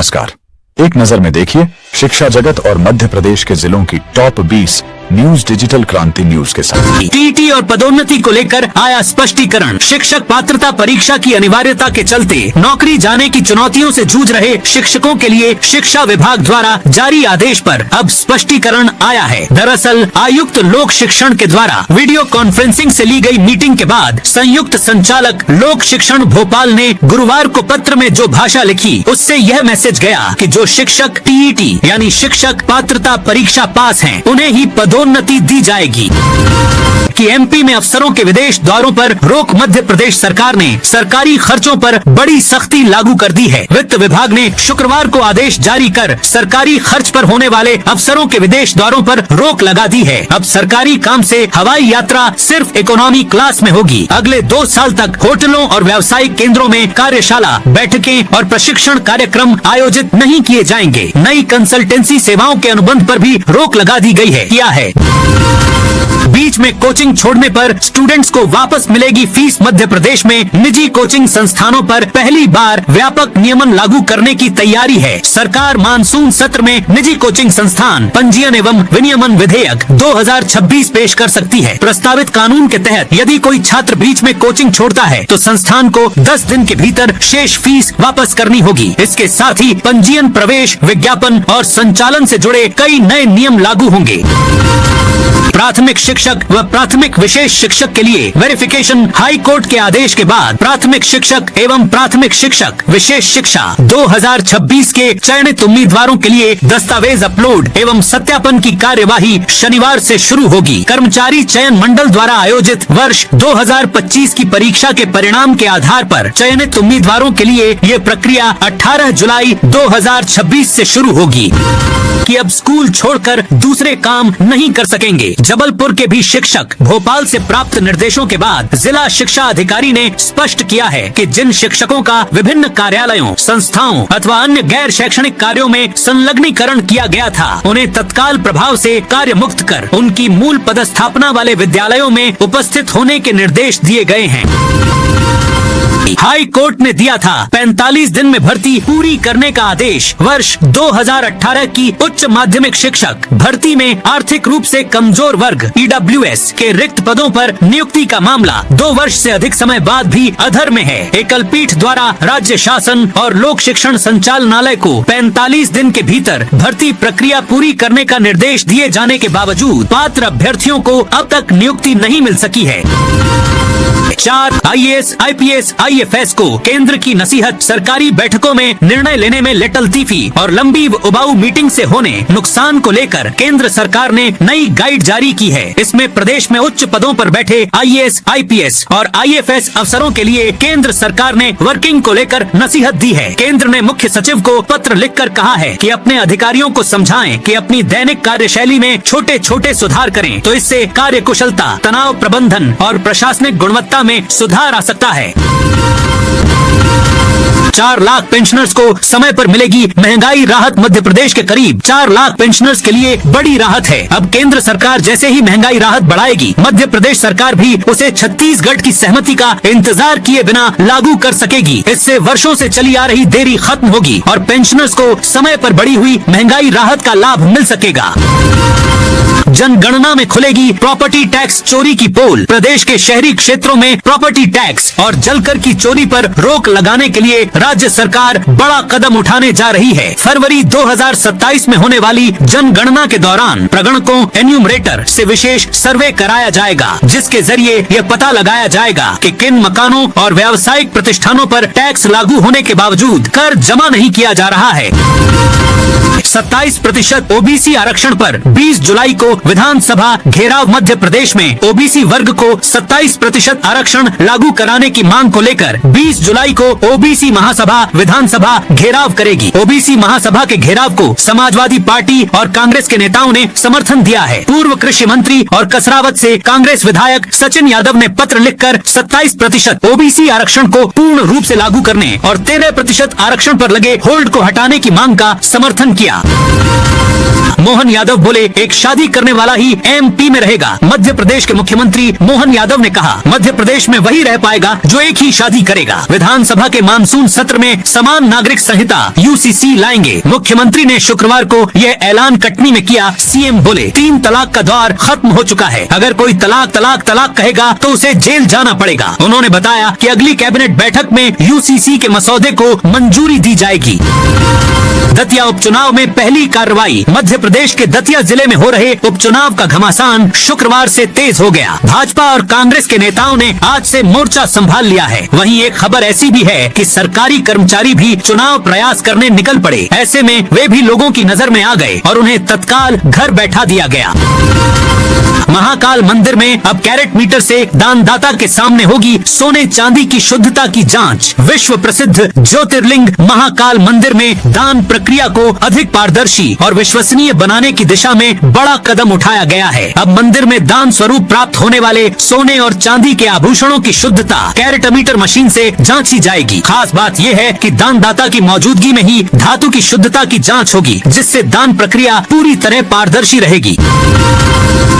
नमस्कार। एक नजर में देखिए शिक्षा जगत और मध्य प्रदेश के जिलों की टॉप 20 न्यूज डिजिटल क्रांति न्यूज के साथ। टीईटी और पदोन्नति को लेकर आया स्पष्टीकरण। शिक्षक पात्रता परीक्षा की अनिवार्यता के चलते नौकरी जाने की चुनौतियों से जूझ रहे शिक्षकों के लिए शिक्षा विभाग द्वारा जारी आदेश पर अब स्पष्टीकरण आया है। दरअसल आयुक्त लोक शिक्षण के द्वारा वीडियो कॉन्फ्रेंसिंग से ली गई मीटिंग के बाद संयुक्त संचालक लोक शिक्षण भोपाल ने गुरुवार को पत्र में जो भाषा लिखी उससे यह मैसेज गया कि जो शिक्षक टीईटी यानी शिक्षक पात्रता परीक्षा पास हैं, उन्हें ही पदोन्नति दी जाएगी। कि एमपी में अफसरों के विदेश दौरों पर रोक। मध्य प्रदेश सरकार ने सरकारी खर्चों पर बड़ी सख्ती लागू कर दी है। वित्त विभाग ने शुक्रवार को आदेश जारी कर सरकारी खर्च पर होने वाले अफसरों के विदेश दौरों पर रोक लगा दी है। अब सरकारी काम से हवाई यात्रा सिर्फ इकोनॉमी क्लास में होगी। अगले 2 साल तक होटलों और व्यावसायिक केंद्रों में कार्यशाला, बैठकें और प्रशिक्षण कार्यक्रम आयोजित नहीं किए जाएंगे। नई कंसल्टेंसी सेवाओं के अनुबंध पर भी रोक लगा दी गई है। क्या है बीच में कोचिंग छोड़ने पर स्टूडेंट्स को वापस मिलेगी फीस। मध्य प्रदेश में निजी कोचिंग संस्थानों पर पहली बार व्यापक नियमन लागू करने की तैयारी है। सरकार मानसून सत्र में निजी कोचिंग संस्थान पंजीयन एवं विनियमन विधेयक 2026 पेश कर सकती है। प्रस्तावित कानून के तहत यदि कोई छात्र बीच में कोचिंग छोड़ता है तो संस्थान को 10 दिन के भीतर शेष फीस वापस करनी होगी। इसके साथ ही पंजीयन, प्रवेश, विज्ञापन और संचालन से जुड़े कई नए नियम लागू होंगे। प्राथमिक शिक्षक व प्राथमिक विशेष शिक्षक के लिए वेरिफिकेशन। हाई कोर्ट के आदेश के बाद प्राथमिक शिक्षक एवं प्राथमिक शिक्षक विशेष शिक्षा 2026 के चयनित उम्मीदवारों के लिए दस्तावेज अपलोड एवं सत्यापन की कार्यवाही शनिवार से शुरू होगी। कर्मचारी चयन मंडल द्वारा आयोजित वर्ष 2025 की परीक्षा के परिणाम के आधार पर चयनित उम्मीदवारों के लिए ये प्रक्रिया 18 जुलाई 2026 से शुरू होगी। कि अब स्कूल छोड़कर दूसरे काम नहीं कर सकेंगे। जबलपुर के भी शिक्षक भोपाल से प्राप्त निर्देशों के बाद जिला शिक्षा अधिकारी ने स्पष्ट किया है कि जिन शिक्षकों का विभिन्न कार्यालयों, संस्थाओं अथवा अन्य गैर शैक्षणिक कार्यों में संलग्नीकरण किया गया था, उन्हें तत्काल प्रभाव से कार्य मुक्त कर उनकी मूल पदस्थापना वाले विद्यालयों में उपस्थित होने के निर्देश दिए गए हैं। हाई कोर्ट ने दिया था 45 दिन में भर्ती पूरी करने का आदेश। वर्ष 2018 की उच्च माध्यमिक शिक्षक भर्ती में आर्थिक रूप से कमजोर वर्ग EWS के रिक्त पदों पर नियुक्ति का मामला 2 वर्ष से अधिक समय बाद भी अधर में है। एकल पीठ द्वारा राज्य शासन और लोक शिक्षण संचालनालय को 45 दिन के भीतर भर्ती प्रक्रिया पूरी करने का निर्देश दिए जाने के बावजूद पात्र अभ्यर्थियों को अब तक नियुक्ति नहीं मिल सकी है। 4 IAS, IPS, IFS को केंद्र की नसीहत। सरकारी बैठकों में निर्णय लेने में लेटलतीफी और लंबी उबाऊ मीटिंग से होने नुकसान को लेकर केंद्र सरकार ने नई गाइड जारी की है। इसमें प्रदेश में उच्च पदों पर बैठे IAS, IPS और IFS अफसरों के लिए केंद्र सरकार ने वर्किंग को लेकर नसीहत दी है। केंद्र ने मुख्य सचिव को पत्र लिखकर कहा है कि अपने अधिकारियों को समझाएं कि अपनी दैनिक कार्यशैली में छोटे छोटे सुधार करें, तो इससे कार्य कुशलता, तनाव प्रबंधन और प्रशासनिक गुणवत्ता में सुधार आ सकता है। 4 लाख पेंशनर्स को समय पर मिलेगी महंगाई राहत। मध्य प्रदेश के करीब 4 लाख पेंशनर्स के लिए बड़ी राहत है। अब केंद्र सरकार जैसे ही महंगाई राहत बढ़ाएगी, मध्य प्रदेश सरकार भी उसे छत्तीसगढ़ की सहमति का इंतजार किए बिना लागू कर सकेगी। इससे वर्षों से चली आ रही देरी खत्म होगी और पेंशनर्स को समय पर बढ़ी हुई महंगाई राहत का लाभ मिल सकेगा। जनगणना में खुलेगी प्रॉपर्टी टैक्स चोरी की पोल। प्रदेश के शहरी क्षेत्रों में प्रॉपर्टी टैक्स और जलकर की चोरी पर रोक लगाने के लिए राज्य सरकार बड़ा कदम उठाने जा रही है। फरवरी 2027 में होने वाली जनगणना के दौरान प्रगणकों एन्यूमरेटर से विशेष सर्वे कराया जाएगा, जिसके जरिए यह पता लगाया जाएगा कि किन मकानों और व्यावसायिक प्रतिष्ठानों पर टैक्स लागू होने के बावजूद कर जमा नहीं किया जा रहा है। 27% ओबीसी आरक्षण पर 20 जुलाई को विधानसभा घेराव। मध्य प्रदेश में ओबीसी वर्ग को 27% आरक्षण लागू कराने की मांग को लेकर 20 जुलाई को ओबीसी महासभा विधानसभा घेराव करेगी। ओबीसी महासभा के घेराव को समाजवादी पार्टी और कांग्रेस के नेताओं ने समर्थन दिया है। पूर्व कृषि मंत्री और कसरावत से कांग्रेस विधायक सचिन यादव ने पत्र लिखकर 27% ओबीसी आरक्षण को पूर्ण रूप से लागू करने और 13% आरक्षण पर लगे होल्ड को हटाने की मांग का समर्थन किया। मोहन यादव बोले, एक शादी करने वाला ही एमपी में रहेगा। मध्य प्रदेश के मुख्यमंत्री मोहन यादव ने कहा, मध्य प्रदेश में वही रह पाएगा जो एक ही शादी करेगा। विधानसभा के मानसून सत्र में समान नागरिक संहिता यूसीसी लाएंगे। मुख्यमंत्री ने शुक्रवार को यह ऐलान कटनी में किया। सीएम बोले, 3 तलाक का दौर खत्म हो चुका है। अगर कोई तलाक तलाक तलाक कहेगा तो उसे जेल जाना पड़ेगा। उन्होंने बताया कि अगली कैबिनेट बैठक में यूसीसी के मसौदे को मंजूरी दी जाएगी। दतिया उपचुनाव में पहली कार्रवाई। मध्य प्रदेश के दतिया जिले में हो रहे उपचुनाव का घमासान शुक्रवार से तेज हो गया। भाजपा और कांग्रेस के नेताओं ने आज से मोर्चा संभाल लिया है। वहीं एक खबर ऐसी भी है कि सरकारी कर्मचारी भी चुनाव प्रयास करने निकल पड़े। ऐसे में वे भी लोगों की नजर में आ गए और उन्हें तत्काल घर बैठा दिया गया। महाकाल मंदिर में अब कैरेट मीटर से दानदाता के सामने होगी सोने चांदी की शुद्धता की जांच। विश्व प्रसिद्ध ज्योतिर्लिंग महाकाल मंदिर में दान प्रक्रिया को अधिक पारदर्शी और विश्वसनीय बनाने की दिशा में बड़ा कदम उठाया गया है। अब मंदिर में दान स्वरूप प्राप्त होने वाले सोने और चांदी के आभूषणों की शुद्धता कैरेट मीटर मशीन से जांची जाएगी। खास बात यह है कि दानदाता की मौजूदगी में ही धातु की शुद्धता की जांच होगी, जिससे दान प्रक्रिया पूरी तरह पारदर्शी रहेगी।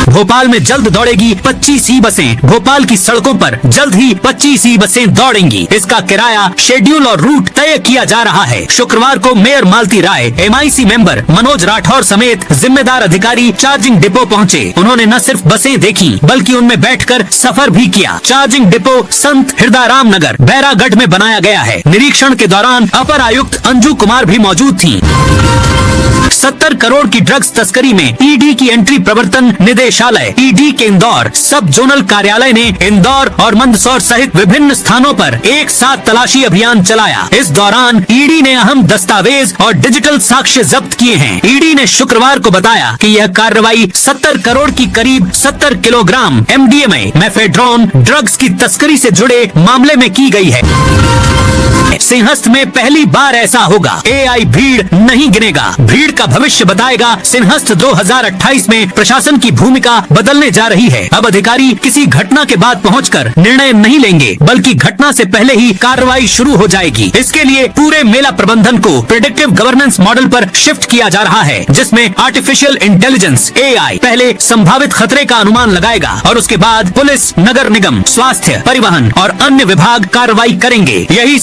भोपाल में जल्द दौड़ेगी 25 ई बसें। भोपाल की सड़कों पर जल्द ही 25 ई बसें दौड़ेंगी। इसका किराया, शेड्यूल और रूट तय किया जा रहा है। शुक्रवार को मेयर मालती राय, एमआईसी मेंबर मनोज राठौर समेत जिम्मेदार अधिकारी चार्जिंग डिपो पहुंचे। उन्होंने न सिर्फ बसें देखी बल्कि उनमें बैठकर सफर भी किया। चार्जिंग डिपो संत हृदयराम नगर, बैरागढ़ में बनाया गया है। निरीक्षण के दौरान अपर आयुक्त अंजू कुमार भी मौजूद थी। 70 करोड़ की ड्रग्स तस्करी में ईडी की एंट्री। प्रवर्तन निदेशालय ईडी के इंदौर सब जोनल कार्यालय ने इंदौर और मंदसौर सहित विभिन्न स्थानों पर एक साथ तलाशी अभियान चलाया। इस दौरान ईडी ने अहम दस्तावेज और डिजिटल साक्ष्य जब्त किए हैं। ईडी ने शुक्रवार को बताया कि यह कार्रवाई 70 करोड़ की करीब 70 किलोग्राम एमडीएमए मेफेड्रोन ड्रग्स की तस्करी से जुड़े मामले में की गई है। सिंहस्थ में पहली बार ऐसा होगा, एआई भीड़ नहीं गिनेगा, भीड़ का भविष्य बताएगा। सिंहस्थ 2028 में प्रशासन की भूमिका बदलने जा रही है। अब अधिकारी किसी घटना के बाद पहुंचकर निर्णय नहीं लेंगे, बल्कि घटना से पहले ही कार्रवाई शुरू हो जाएगी। इसके लिए पूरे मेला प्रबंधन को प्रेडिक्टिव गवर्नेंस मॉडल पर शिफ्ट किया जा रहा है, जिसमें आर्टिफिशियल इंटेलिजेंस एआई पहले संभावित खतरे का अनुमान लगाएगा और उसके बाद पुलिस, नगर निगम, स्वास्थ्य, परिवहन और अन्य विभाग कार्रवाई करेंगे। यही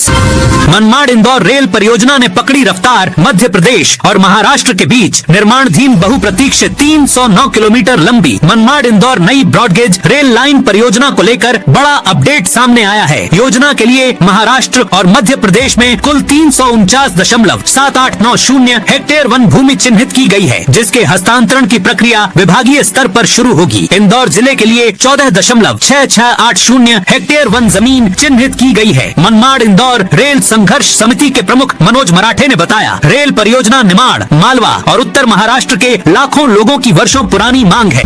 मनमाड़ इंदौर रेल परियोजना ने पकड़ी रफ्तार। मध्य प्रदेश और महाराष्ट्र के बीच निर्माणाधीन बहुप्रतीक्षित 309 किलोमीटर लंबी मनमाड़ इंदौर नई ब्रॉडगेज रेल लाइन परियोजना को लेकर बड़ा अपडेट सामने आया है। योजना के लिए महाराष्ट्र और मध्य प्रदेश में कुल 349.7890 हेक्टेयर वन भूमि चिन्हित की गई है, जिसके हस्तांतरण की प्रक्रिया विभागीय स्तर पर शुरू होगी। इंदौर जिले के लिए 14.6680 हेक्टेयर वन जमीन चिन्हित की गई है। मनमाड़ इंदौर रेल संघर्ष समिति के प्रमुख मनोज मराठे ने बताया, रेल परियोजना निमाड़, मालवा और उत्तर महाराष्ट्र के लाखों लोगों की वर्षों पुरानी मांग है।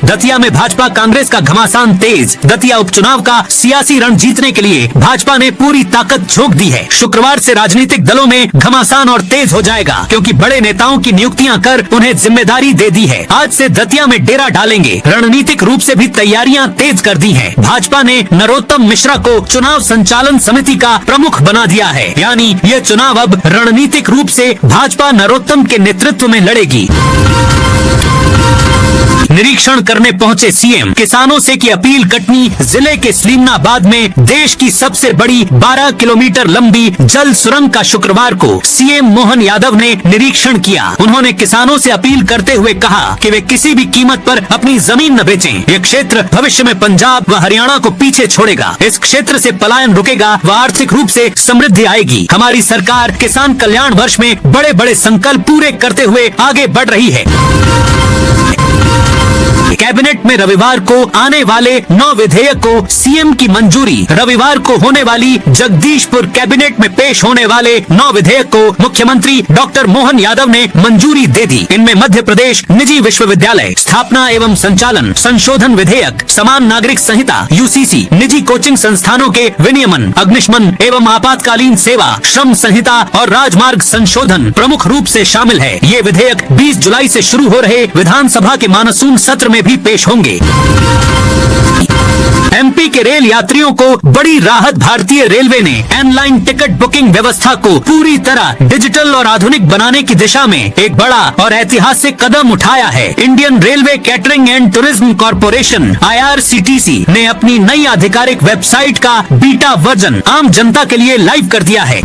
दतिया में भाजपा कांग्रेस का घमासान तेज। दतिया उपचुनाव का सियासी रण जीतने के लिए भाजपा ने पूरी ताकत झोंक दी है। शुक्रवार से राजनीतिक दलों में घमासान और तेज हो जाएगा, क्योंकि बड़े नेताओं की नियुक्तियां कर उन्हें जिम्मेदारी दे दी है। आज से दतिया में डेरा डालेंगे। रणनीतिक रूप से भी तैयारियां तेज कर दी हैं। भाजपा ने नरोत्तम मिश्रा को चुनाव संचालन समिति का प्रमुख बना दिया है, यानी ये चुनाव अब रणनीतिक रूप से भाजपा नरोत्तम के नेतृत्व में लड़ेगी। निरीक्षण करने पहुंचे सीएम। किसानों से की अपील। कटनी जिले के सलीमनाबाद में देश की सबसे बड़ी 12 किलोमीटर लंबी जल सुरंग का शुक्रवार को सीएम मोहन यादव ने निरीक्षण किया। उन्होंने किसानों से अपील करते हुए कहा कि वे किसी भी कीमत पर अपनी जमीन न बेचें। ये क्षेत्र भविष्य में पंजाब व हरियाणा को पीछे छोड़ेगा। इस क्षेत्र से पलायन रुकेगा व आर्थिक रूप से समृद्धि आएगी। हमारी सरकार किसान कल्याण वर्ष में बड़े बड़े संकल्प पूरे करते हुए आगे बढ़ रही है। कैबिनेट में रविवार को आने वाले 9 विधेयक को सीएम की मंजूरी। रविवार को होने वाली जगदीशपुर कैबिनेट में पेश होने वाले 9 विधेयक को मुख्यमंत्री डॉक्टर मोहन यादव ने मंजूरी दे दी। इनमें मध्य प्रदेश निजी विश्वविद्यालय स्थापना एवं संचालन संशोधन विधेयक, समान नागरिक संहिता यूसीसी, निजी कोचिंग संस्थानों के विनियमन, अग्निशमन एवं आपातकालीन सेवा, श्रम संहिता और राजमार्ग संशोधन प्रमुख रूप से शामिल है। ये विधेयक 20 जुलाई से शुरू हो रहे विधानसभा के मानसून सत्र में भी पेश होंगे। एमपी के रेल यात्रियों को बड़ी राहत। भारतीय रेलवे ने ऑनलाइन टिकट बुकिंग व्यवस्था को पूरी तरह डिजिटल और आधुनिक बनाने की दिशा में एक बड़ा और ऐतिहासिक कदम उठाया है। Indian railway catering and tourism corporation IRCTC ने अपनी नई आधिकारिक वेबसाइट का बीटा वर्जन आम जनता के लिए लाइव कर दिया है।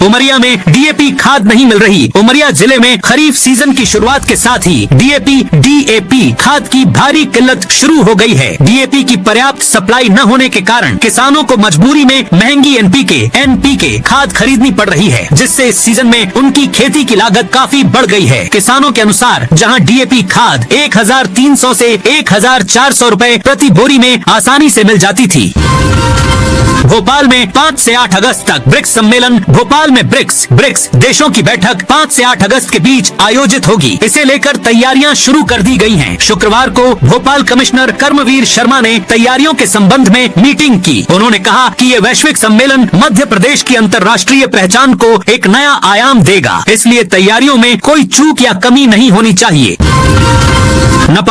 उमरिया में DAP खाद नहीं मिल रही। उमरिया जिले में खरीफ सीजन की शुरुआत के साथ ही DAP खाद की भारी किल्लत शुरू हो गई है। DAP की पर्याप्त सप्लाई न होने के कारण किसानों को मजबूरी में महंगी NPK खाद खरीदनी पड़ रही है, जिससे इस सीजन में उनकी खेती की लागत काफी बढ़ गई है। किसानों के अनुसार जहां DAP खाद 1300 से 1400 रुपए प्रति बोरी में आसानी से मिल जाती थी। भोपाल में 5 से 8 अगस्त तक ब्रिक्स सम्मेलन। भोपाल में ब्रिक्स देशों की बैठक 5 से 8 अगस्त के बीच आयोजित होगी। इसे लेकर तैयारियां शुरू कर दी गई हैं। शुक्रवार को भोपाल कमिश्नर कर्मवीर शर्मा ने तैयारियों के संबंध में मीटिंग की। उन्होंने कहा कि ये वैश्विक सम्मेलन मध्य प्रदेश की अंतर्राष्ट्रीय पहचान को एक नया आयाम देगा, इसलिए तैयारियों में कोई चूक या कमी नहीं होनी चाहिए।